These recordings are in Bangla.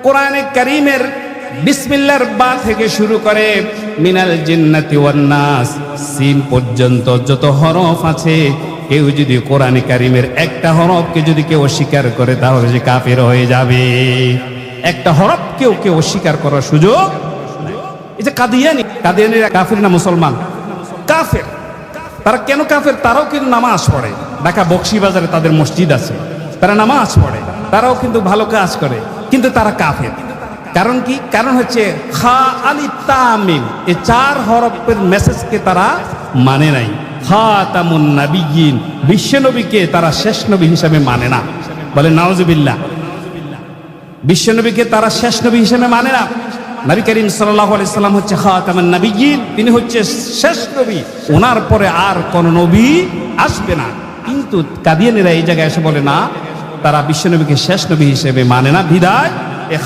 কোরআনে কারীমের বিসমিল্লাহর বা থেকে শুরু করে মিনাল জিন্নাতি ওয়ান নাস সিন পর্যন্ত যত হরফ আছে, কেউ যদি কোরআনে কারীমের একটা হরফকে যদি কেউ অস্বীকার করে তাহলে সে কাফের হয়ে যাবে। একটা হরফ কেউ অস্বীকার করার সুযোগ নাই। এই যে কাদিয়ানীরা কাফের না মুসলমান? কাফের। তারা কেন কাফের? তারাও কিন্তু নামাজ পড়ে, ঢাকা বকশীবাজারে তাদের মসজিদ আছে, তারা নামাজ পড়ে, তারাও কিন্তু ভালো কাজ করে, কিন্তু তারা কাফের। কারণ কি? কারণ হচ্ছে খা আলিফ তামিম, এই 4 হরফের মেসেজকে তারা মানে নাই। খাতামুন নাবিয়্যিন, বিশ্বনবীকে তারা শেষ নবী হিসেবে মানে না। বলে নাউজুবিল্লাহ। বিশ্বনবীকে তারা শেষ নবী হিসেবে মানে না। নবী করিম সাল্লাল্লাহু আলাইহি সাল্লাম হচ্ছে খাতামুন নাবিয়্যিন, তিনি হচ্ছে শেষ নবী, ওনার পরে আর কোন নবী আসবে না। কিন্তু কাদিয়ানীরা এই জায়গায় এসে বলে না, তারা বিশ্বনবীকে শেষ নবী হিসেবে মানে না, বিদায়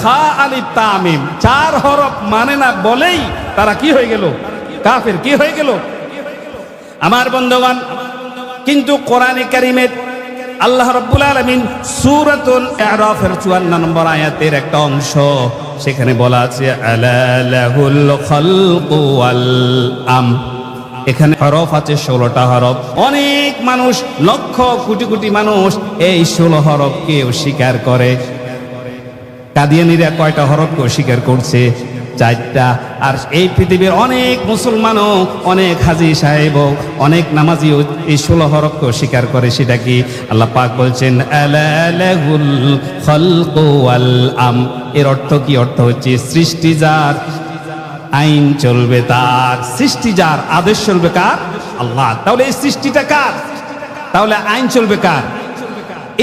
খা আলিফ তামিম 4 হরফ মানে না বলেই তারা কি হয়ে গেল? কাফের। কি হয়ে গেল আমার বন্ধুগণ? কিন্তু কোরআনে কারীমের আল্লাহ রাব্বুল আলামিন সূরাতুল আরাফের 54 নম্বর আয়াতের একটা অংশ, সেখানে বলা আছে আলা লাহুল খালকু ওয়াল আমর। এখানে হরফ আছে 16টা হরফ। অনেক মানুষ, লক্ষ কোটি কোটি মানুষ এই 16 হরফকে অস্বীকার করে। কাদিয়ানীরা কয়টা হরফকে অস্বীকার করছে? 4টা। আর এই পৃথিবীর অনেক মুসলমানও, অনেক হাজী সাহেব, অনেক নামাজিও এই 16 হরফকে অস্বীকার করে। সেটা কি? আল্লাহ পাক বলছেন আলা লাহুল খালকু ওয়াল আমর। এর অর্থ কি? অর্থ হচ্ছে সৃষ্টি যার, আইন চলবে তার। সৃষ্টি যার, আদেশ চলবে কার? আল্লাহ। তাহলে এই সৃষ্টিটা কার? তাহলে আইন চলবে কার?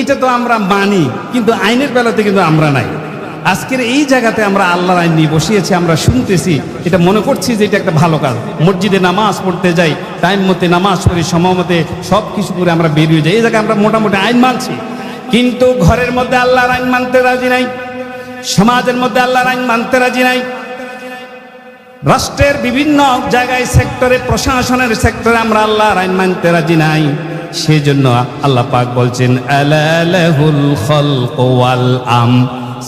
এটা তো আমরা মানি, কিন্তু আইনের বেলাতে কিন্তু আমরা নাই। আজকের এই জায়গাতে আমরা আল্লাহর আইন নিয়ে বসিয়েছি, আমরা শুনতেছি, এটা মনে করছি যে এটা একটা ভালো কাজ। মসজিদে নামাজ পড়তে যাই, টাইম মতে নামাজ পড়ি, সময় মতে সব কিছু করে আমরা বেরিয়ে যাই, এই জায়গায় আমরা মোটামুটি আইন মানছি। কিন্তু ঘরের মধ্যে আল্লাহর আইন মানতে রাজি নাই, সমাজের মধ্যে আল্লাহর আইন মানতে রাজি নাই, রাষ্ট্রের বিভিন্ন জায়গায় সেক্টরে, প্রশাসনের সেক্টরে আমরা আল্লাহর আইন মানতে রাজি নাই। সেজন্য আল্লাহ পাক বলছেন আলা লাহুল খালকু ওয়াল আমর,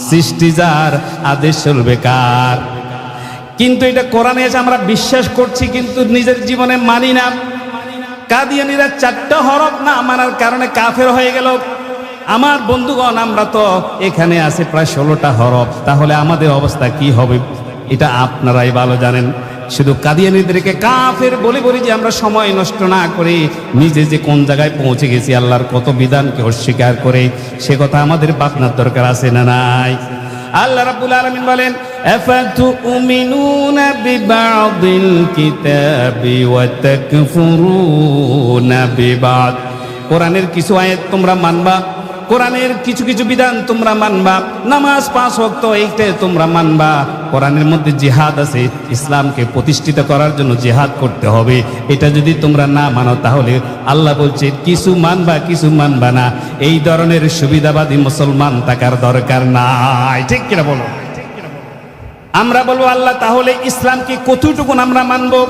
সৃষ্টি যার, আদেশ চলবে কার? কিন্তু এটা কোরআনে এসে আমরা বিশ্বাস করছি, কিন্তু নিজের জীবনে মানি না। কাদিয়ানীরা 4টা হরফ না মানার কারণে কাফের হয়ে গেল। আমার বন্ধুগণ, আমরা তো এখানে আছে প্রায় 16টা হরফ, তাহলে আমাদের অবস্থা কি হবে এটা আপনারাই ভালো জানেন। শুধু কাদিয়ানীদেরকে কাফের বলে বলি যে আমরা সময় নষ্ট না করে নিজে যে কোন জায়গায় পৌঁছে গেছি, আল্লাহর কত বিধানকে অস্বীকার করে, সে কথা আমাদের ভাবনার দরকার আছে না নাই? আল্লাহ রাব্বুল আলামিন বলেন আফাতুমিনুনা বিবাদিল কিতাবি ওয়া তাকফুরুনা বিবাদ। কোরআনের কিছু আয়াত তোমরা মানবা, কোরআনের কিছু কিছু বিধান তোমরা মানবা, নামাজ 5 ওয়াক্ত এইটাই তোমরা মানবা। কোরআনের মধ্যে জিহাদ আছে, ইসলামকে প্রতিষ্ঠিত করার জন্য জিহাদ করতে হবে, এটা যদি তোমরা না মানো তাহলে আল্লাহ বলছে কিছু মানবা কিছু মানবা না। এই ধরনের সুবিধাবাদী মুসলমান থাকার দরকার নাই। ঠিক কিনা বলো? আমরা বলবো আল্লাহ তাহলে ইসলামকে কতটুকু আমরা মানবো?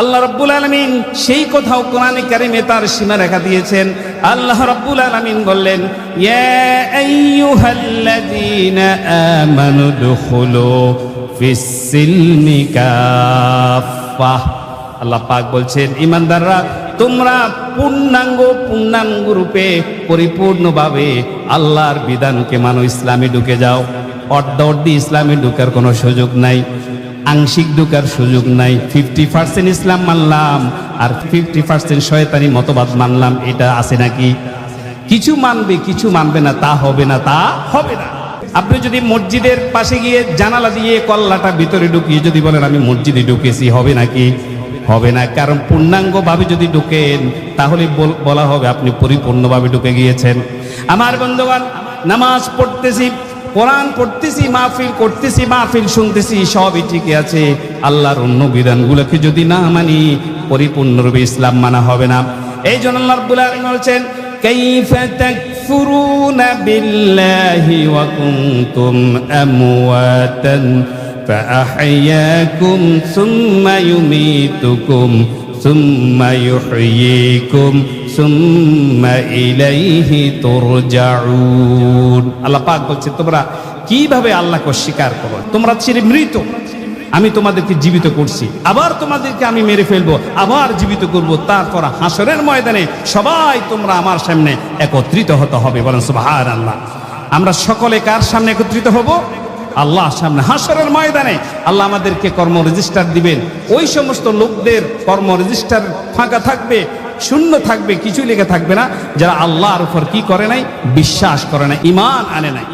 আল্লাহ রাব্বুল আলামিন সেই কথাও কোরআনে কারীমে তার সীমারেখা দিয়েছেন। আল্লাহ রাব্বুল আলামিন বললেন ইয়া আইয়ুহাল্লাযীনা আমানু দুখুলু ফিস সিলমি কাফাহ। আল্লাহ পাক বলছেন ঈমানদাররা তোমরা পূর্ণাঙ্গ রূপে পরিপূর্ণভাবে আল্লাহর বিধানকে মানো, ইসলামে ঢুকে যাও। অর্ধ ইসলামে ঢুকার কোনো সুযোগ নাই, আংশিক ঢুকার সুযোগ নাই। 50% ইসলাম মানলাম আর 50% শয়তানি মতবাদ মানলাম, এটা আছে নাকি? কিছু মানবে কিছু মানবে না, তা হবে না, তা হবে না। আপনি যদি মসজিদের পাশে গিয়ে জানালা দিয়ে কল্লাটা ভিতরে ঢুকিয়ে যদি বলেন আমি মসজিদে ঢুকেছি, হবে নাকি? হবে না। কারণ পূর্ণাঙ্গভাবে যদি ঢুকেন তাহলে বলা হবে আপনি পরিপূর্ণভাবে ঢুকে গিয়েছেন। আমার বন্ধুগণ, নামাজ পড়তেছি, কোরআন পড়তেছি, মাহফিল করতেছি, মাহফিল শুনতেছি, সবই ঠিকই আছে। আল্লাহর অন্য বিধানগুলোকে যদি না মানি পরিপূর্ণরূপে ইসলাম মানা হবে না। এই জন্য আল্লাহ রাব্বুল আলামিন বলছেন কাইফা তাকফুরুনা বিল্লাহি ওয়া কুনতুম আমওয়াতান ফাআহইয়াকুম সুম্মা ইউমীতুকুম সুম্মা ইউহয়িকুম সুম্মা ইলাইহি তুরজাউন। আল্লাহ পাক বলছে তোমরা কিভাবে আল্লাহকে অস্বীকার করো? তোমরা ছিলে মৃত, আমি তোমাদেরকে জীবিত করছি, আবার তোমাদেরকে আমি মেরে ফেলবো, আবার জীবিত করব, তারপর হাসরের ময়দানে সবাই তোমরা আমার সামনে একত্রিত হতে হবে। বলেন সুবহানাল্লাহ। আমরা সকলে কার সামনে একত্রিত হব? আল্লাহর সামনে হাসরের ময়দানে। আল্লাহ আমাদেরকে কর্ম রেজিস্টার দিবেন। ওই সমস্ত লোকদের কর্ম রেজিস্টার ফাঁকা থাকবে, শূন্য থাকবে, কিছু লেখা থাকবে না, যারা আল্লাহর উপর কি করে নাই? বিশ্বাস করে না, ঈমান আনে নাই।